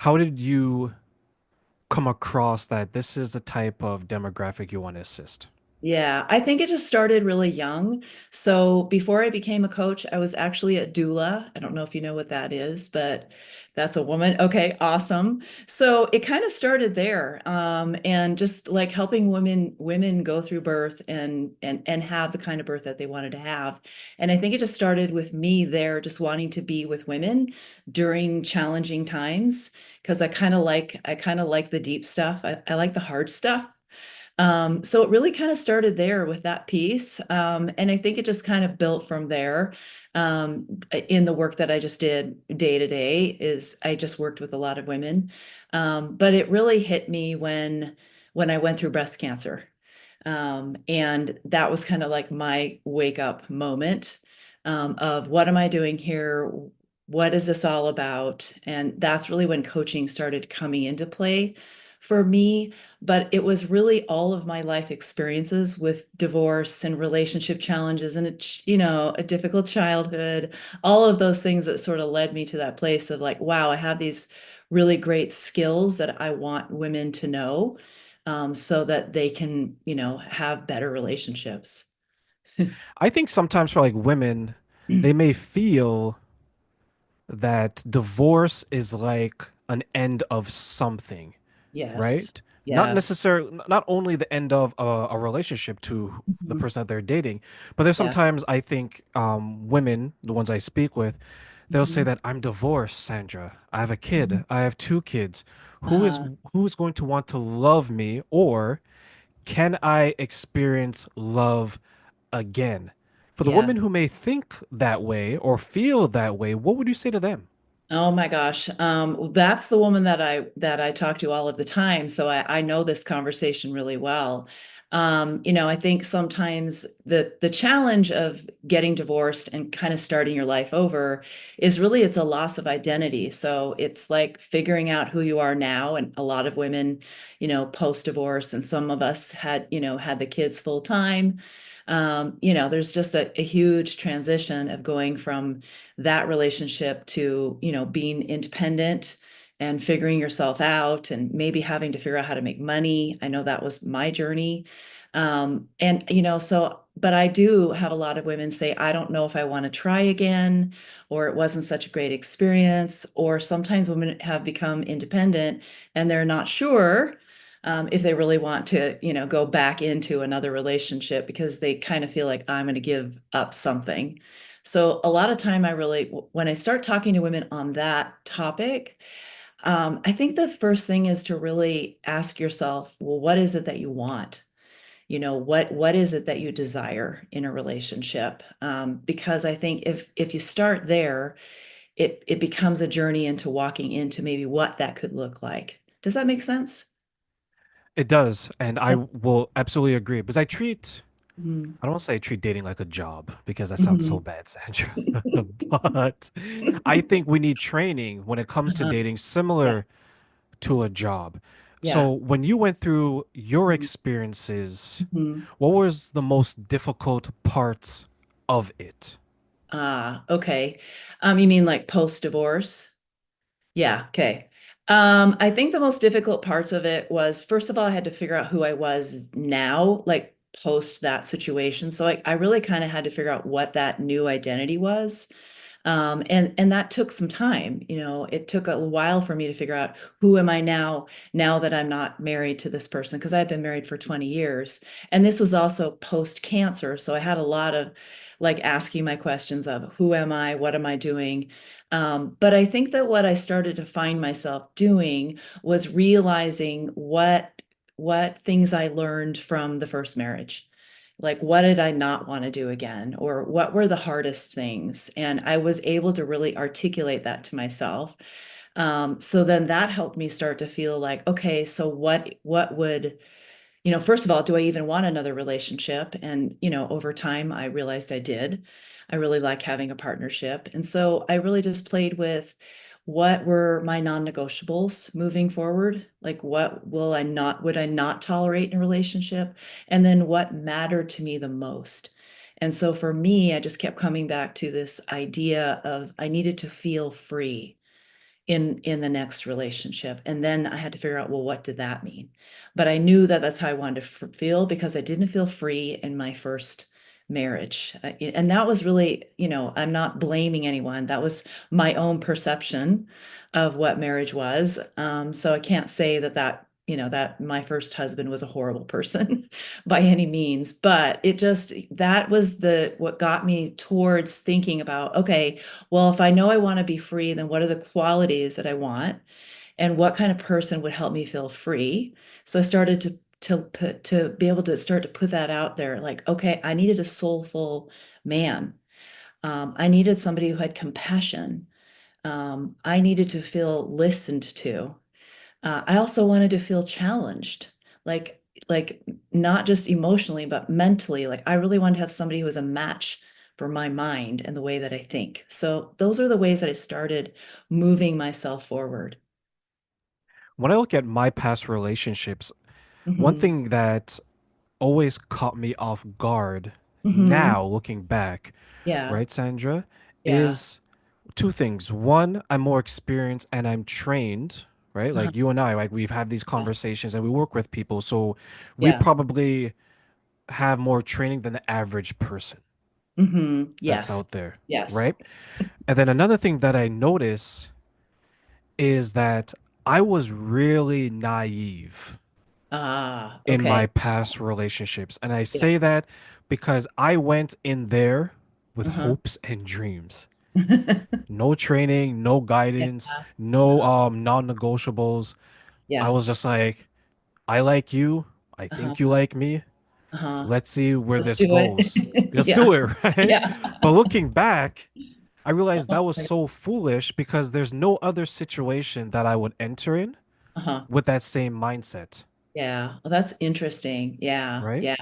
how did you come across that this is the type of demographic you want to assist? Yeah, I think it just started really young. So before I became a coach, I was actually a doula. I don't know if you know what that is, but that's a woman. Okay, awesome. So it kind of started there, and just like helping women go through birth and have the kind of birth that they wanted to have. And I think it just started with me there, just wanting to be with women during challenging times because I kind of like the deep stuff. I like the hard stuff. So it really kind of started there with that piece. And I think it just kind of built from there. In the work that I just did day to day is I just worked with a lot of women. But it really hit me when I went through breast cancer. And that was kind of like my wake up moment of what am I doing here? What is this all about? And that's really when coaching started coming into play for me. But it was really all of my life experiences with divorce and relationship challenges and a difficult childhood, all of those things that sort of led me to that place of like, wow, I have these really great skills that I want women to know, so that they can, have better relationships. I think sometimes for like women, they may feel that divorce is like an end of something, Yes. right? Not Yes. necessarily, not only the end of a relationship to the Mhm. person that they're dating, but there's Yeah. sometimes I think women, the ones I speak with, they'll say Mhm. that I'm divorced, Sandra. I have a kid. Mhm. I have two kids. Uh-huh. Who is going to want to love me, or can I experience love again? For the Yeah. women who may think that way or feel that way, what would you say to them? Oh my gosh. That's the woman that I talk to all of the time. So I know this conversation really well. I think sometimes the challenge of getting divorced and kind of starting your life over is really it's a loss of identity. So it's like figuring out who you are now. And a lot of women, post-divorce, and some of us had the kids full time. There's just a huge transition of going from that relationship to, being independent and figuring yourself out and maybe having to figure out how to make money. I know that was my journey. But I do have a lot of women say, I don't know if I want to try again, or it wasn't such a great experience. Or sometimes women have become independent and they're not sure. If they really want to, go back into another relationship because they kind of feel like I'm going to give up something. So a lot of time when I start talking to women on that topic, I think the first thing is to really ask yourself, well, what is it that you want? What is it that you desire in a relationship? Because I think if you start there, it becomes a journey into walking into maybe what that could look like. Does that make sense? It does, and I Yeah. will absolutely agree because Mhm. I don't want to say I treat dating like a job because that sounds so Mhm. bad, Sandra. But I think we need training when it comes to Uh-huh. dating Yeah. similar to a job. Yeah. So when you went through your Mhm. experiences, Mhm. what was the most difficult parts of it? Ah, okay. You mean like post-divorce? Yeah, okay. I think the most difficult parts of it was, first of all, I had to figure out who I was now, like post that situation. So I really kind of had to figure out what that new identity was. And that took some time. It took a while for me to figure out who am I now that I'm not married to this person, because I've been married for 20 years. And this was also post cancer. So I had a lot of like asking my questions of who am I? What am I doing? But I think that what I started to find myself doing was realizing what things I learned from the first marriage. Like, what did I not want to do again? Or what were the hardest things? And I was able to really articulate that to myself. So then that helped me start to feel like, okay, so what would, first of all, do I even want another relationship? And, over time, I realized I did. I really like having a partnership. And so I really just played with what were my non-negotiables moving forward? Like, would I not tolerate in a relationship? And then what mattered to me the most? And so for me, I just kept coming back to this idea of I needed to feel free. in the next relationship. And then I had to figure out, well, what did that mean? But I knew that that's how I wanted to feel because I didn't feel free in my first marriage. And that was really, I'm not blaming anyone. That was my own perception of what marriage was. So I can't say that my first husband was a horrible person by any means, but that was what got me towards thinking about, okay, well, if I know I want to be free, then what are the qualities that I want? And what kind of person would help me feel free? So I started to be able to start to put that out there. Like, okay, I needed a soulful man. I needed somebody who had compassion. I needed to feel listened to. I also wanted to feel challenged, like like not just emotionally, but mentally. Like I really wanted to have somebody who was a match for my mind and the way that I think. So those are the ways that I started moving myself forward. When I look at my past relationships, one Hmm. thing that always caught me off guard Hmm. now looking back, Yeah. right, Sandra, Yeah. is two things. One, I'm more experienced and I'm trained, right? Uh-huh. Like you and I, like we've had these Yeah. conversations and we work with people. So we Yeah. probably have more training than the average person that's Yes. out there, Yes. right? And then another thing that I notice is that I was really naive Ah, in my okay. past relationships. And I Yeah. say that because I went in there with Uh-huh. hopes and dreams. No training, no Yeah. guidance, no Uh-huh. non-negotiables. I Yeah. was just like, I like you. I Uh-huh. think you like me. Uh-huh. Let's see where Let's this do goes. it. Let's Yeah. do it, right? Yeah. But looking back, I realized Oh that was my so foolish because there's no other situation that I would enter in Uh-huh. with that same mindset, Yeah. Well, that's interesting. Yeah. right? Yeah.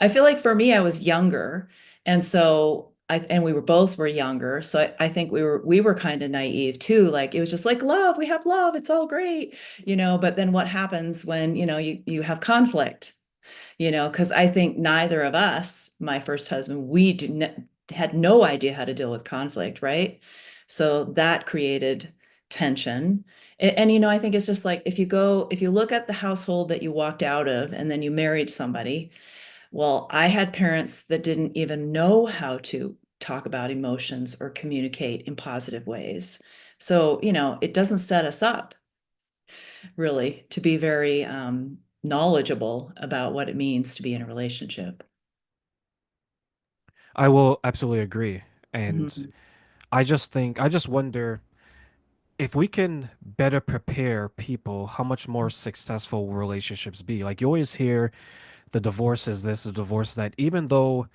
I feel like for me, I was younger. And so and we were younger. So I think we were kind of naive too. Like it was just like love, we have love, it's all great, but then what happens when, you have conflict? Because I think neither of us, my first husband, we didn't had no idea how to deal with conflict, right? So that created tension. And, I think it's just like if you look at the household that you walked out of and then you married somebody, well, I had parents that didn't even know how to talk about emotions or communicate in positive ways. So, it doesn't set us up really to be very knowledgeable about what it means to be in a relationship. I will absolutely agree. And Mhm. I just wonder if we can better prepare people, how much more successful will relationships be? Like you always hear the divorce is this, the divorce is that, even though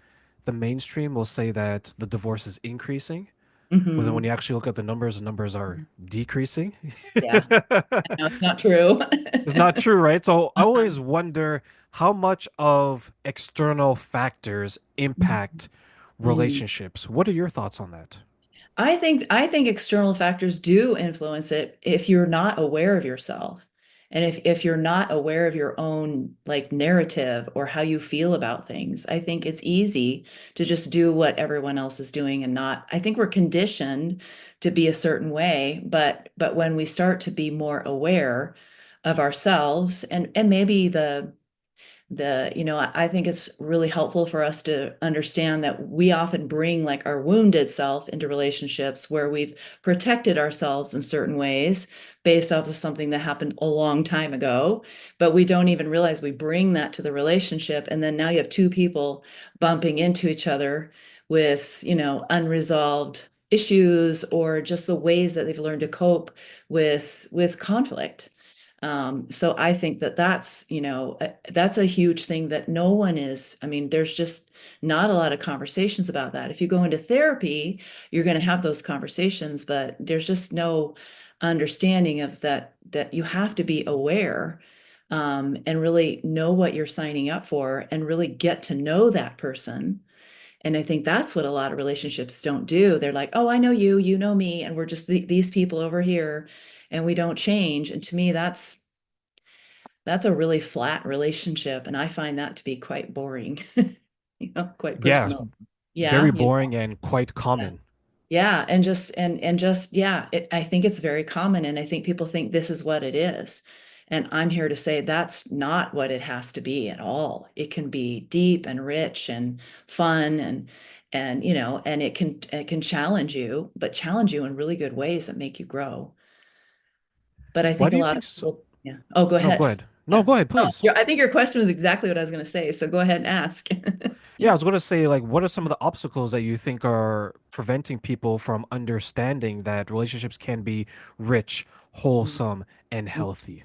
the mainstream will say that the divorce is increasing, but then when Mhm. you actually look at the numbers are decreasing. Yeah, no, it's not true. It's not true, right? So I always wonder how much of external factors impact Mhm. relationships. What are your thoughts on that? I think external factors do influence it if you're not aware of yourself. And if you're not aware of your own like narrative or how you feel about things, I think it's easy to just do what everyone else is doing and not. I think we're conditioned to be a certain way, but when we start to be more aware of ourselves and maybe I think it's really helpful for us to understand that we often bring like our wounded self into relationships where we've protected ourselves in certain ways based off of something that happened a long time ago, but we don't even realize we bring that to the relationship. And then now you have two people bumping into each other with, unresolved issues or just the ways that they've learned to cope with conflict. So I think that that's a huge thing that no one is. I mean, there's just not a lot of conversations about that. If you go into therapy, you're going to have those conversations, but there's just no understanding of that you have to be aware and really know what you're signing up for and really get to know that person. And I think that's what a lot of relationships don't do. They're like, oh, I know you, you know me, and we're just these people over here, and we don't change. And to me, that's a really flat relationship, and I find that to be quite boring, quite Yeah, personal. very Yeah, boring and quite yeah, common. Yeah, and just yeah, I think it's very common, and I think people think this is what it is. And I'm here to say that's not what it has to be at all. It can be deep and rich and fun and and it can challenge you, but challenge you in really good ways that make you grow. But I Why think do a you lot think of so? people, yeah. Oh, go No, go ahead. ahead. No, Yeah. go ahead, No, please. I think your question was exactly what I was going to say. So go ahead and ask. Yeah, I was going to say, like, what are some of the obstacles that you think are preventing people from understanding that relationships can be rich, wholesome, and healthy?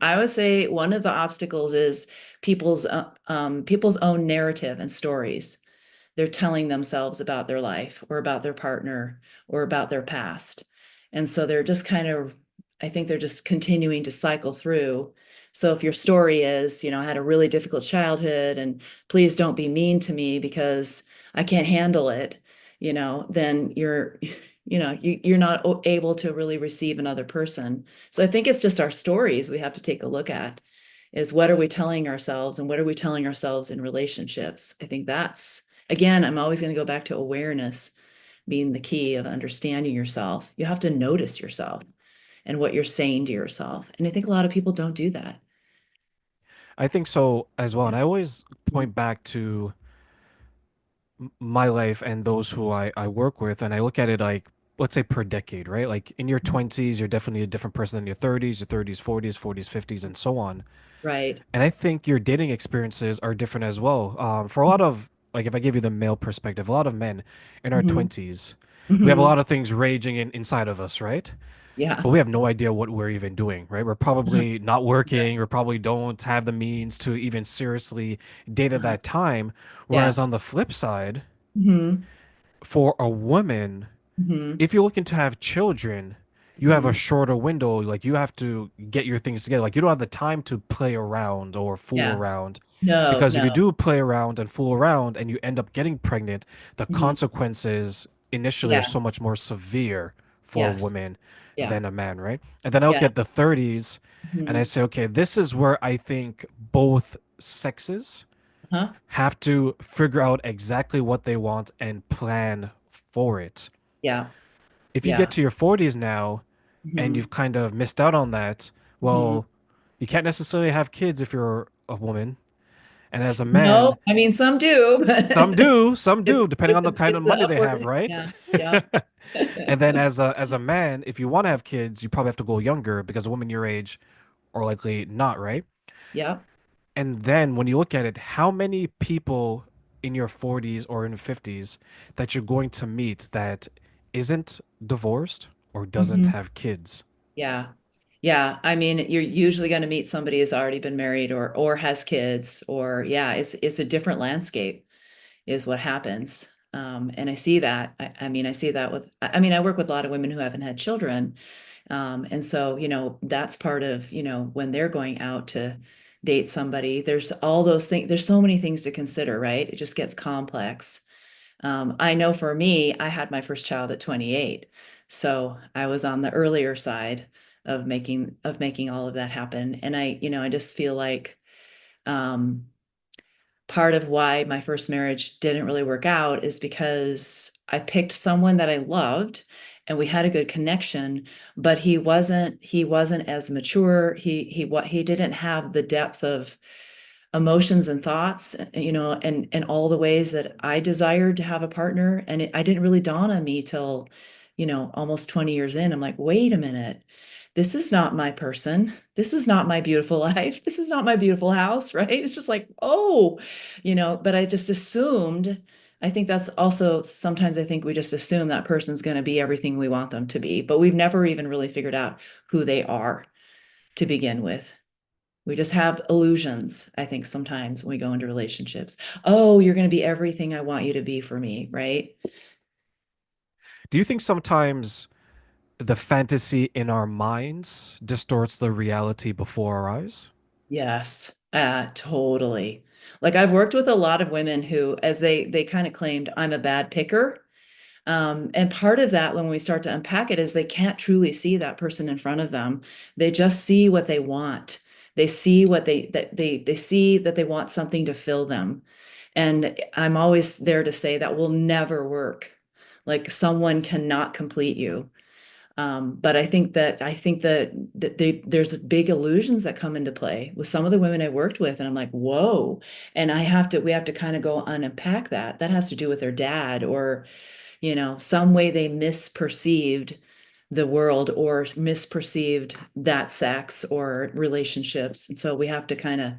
I would say one of the obstacles is people's own narrative and stories they're telling themselves about their life or about their partner or about their past. And so they're just kind of, I think they're just continuing to cycle through. So if your story is, I had a really difficult childhood and please don't be mean to me because I can't handle it, then you're not able to really receive another person. So I think it's just our stories we have to take a look at is what are we telling ourselves and what are we telling ourselves in relationships? I think that's again, I'm always going to go back to awareness being the key of understanding yourself. You have to notice yourself and what you're saying to yourself. And I think a lot of people don't do that. I think so as well. Yeah. And I always point back to my life and those who I work with, and I look at it like, let's say per decade, right? Like in your 20s, you're definitely a different person than your 30s, 40s, 50s, and so on. Right. And I think your dating experiences are different as well. For a lot of, like, if I give you the male perspective, a lot of men in our Hmm. 20s, we have a Hmm. lot of things raging inside of us, right? Yeah. But we have no idea what we're even doing, right? We're probably not working. We probably don't have the means to even seriously date at Uh-huh. that time. Whereas Yeah. on the flip side, Hmm. for a woman, Hmm. if you're looking to have children, you have a Hmm. shorter window. Like you have to get your things together. Like you don't have the time to play around or fool Yeah. around. No, Because if you no. do play around and fool around and you end up getting pregnant, the Hmm. consequences initially are Yeah. so much more severe for a Yes. woman Yeah. than a man, right? And then I look Yeah. at the 30s and I Hmm. say, okay, this is where I think both sexes Huh? have to figure out exactly what they want and plan for it. Yeah. If you get Yeah. to your 40s now and Hmm. you've kind of missed out on that, Hmm. well, you can't necessarily have kids if you're a woman. And as a No, man, I mean some do, but some it's do, depending it's on the kind it's of the money they have, upward. right? Yeah. Yeah. And then as a man, if you want to have kids, you probably have to go younger because a woman your age are likely not, right? Yeah. And then when you look at it, how many people in your 40s or in 50s that you're going to meet that isn't divorced or doesn't Hmm. have kids? Yeah. Yeah. I mean, you're usually going to meet somebody who's already been married or has kids or yeah, it's a different landscape is what happens. And I see that. I mean, I see that with I mean, I work with a lot of women who haven't had children. And so, that's part of, when they're going out to date somebody, there's all those things, there's so many things to consider, right? It just gets complex. I know for me, I had my first child at 28. So I was on the earlier side of making all of that happen. And I just feel like um, part of why my first marriage didn't really work out is because I picked someone that I loved and we had a good connection, but he wasn't as mature. He didn't have the depth of emotions and thoughts, and all the ways that I desired to have a partner. And I didn't really dawn on me till, almost 20 years in. I'm like, wait a minute. This is not my person. This is not my beautiful life. This is not my beautiful house, right? It's just like, oh, but I just assumed. I think that's also sometimes I think we just assume that person's going to be everything we want them to be, but we've never even really figured out who they are to begin with. We just have illusions, I think, sometimes when we go into relationships. Oh, you're going to be everything I want you to be for me, right? Do you think sometimes the fantasy in our minds distorts the reality before our eyes? Yes, totally. Like I've worked with a lot of women who, as they kind of claimed, I'm a bad picker. And part of that, when we start to unpack it, is they can't truly see that person in front of them. They just see what they want. They see what they see that they want something to fill them. And I'm always there to say that will never work. Like someone cannot complete you. But I think that there's big illusions that come into play with some of the women I worked with, and I'm like, whoa. And we have to kind of go unpack that. That has to do with their dad, or, some way they misperceived the world or misperceived that sex or relationships. And so we have to kind of